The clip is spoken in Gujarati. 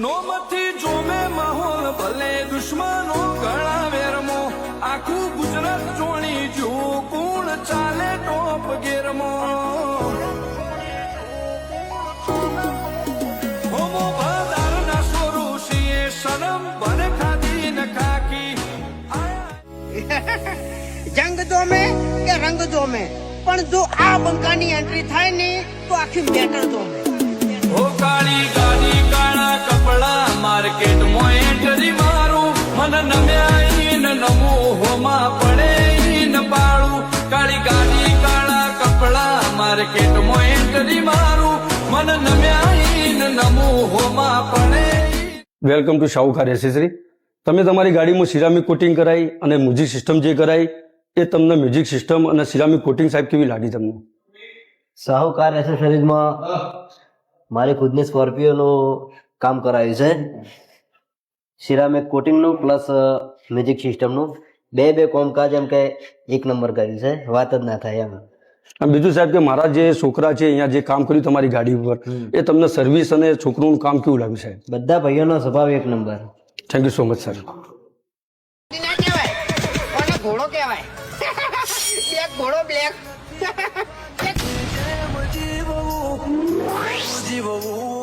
નોમથી જોમે માહોલ ભલે દુશ્મનો ઘણા વેરમો આખું ગુજરાત જોણી જો કોણ ચાલે ટોપ ગેરમો હોમો બદાર ના સોરું છીએ સનમ બને ખાધી ન ખાકી જંગ જોમે કે રંગ જોમે પણ જો આ બંકાની એન્ટ્રી થાય ને તો આખી મેટર જોમે ઓ કાળી ગાડી કાળા કપડા માર્કેટ માં એન્ટ્રી મારું મન નમ્યા ન નમો હોમાં પડે ન પાડું કાળી ગાડી કાળા કપડા માર્કેટ માં એન્ટ્રી મારું મન નમ્યા ન નમો હોમાં પડે. Welcome to Shahukar accessory. તમે તમારી ગાડીમાં સિરામિક કોટિંગ કરાઈ અને મ્યુઝિક સિસ્ટમ જે કરાઈ એ તમને મ્યુઝિક સિસ્ટમ અને સિરામિક કોટિંગ સાહેબ કેવી લાગી તમને? શાહુકાર એસેસરીઝમાં મારી ખુદની સ્કોર્પિયોનું કામ કરાયું છે. સિરામિક કોટિંગનું પ્લસ મ્યુઝિક સિસ્ટમનું બે કોમકાજ એમ કે એક નંબર કર્યું છે, વાત જ ના થાય એમ. અને બીજું સાહેબ કે મારા જે છોકરા છે અહીંયા જે કામ કર્યું તમારી ગાડી ઉપર એ તમને સર્વિસ અને છોકરાનું કામ કેવું લાગ્યું સાહેબ? બધા ભાઈઓનો સ્વભાવ એક number. Thank you so much sir. ના કહેવાય કોને ઘોડો કહેવાય બ્લેક ઘોડો બ્લેક જીવવું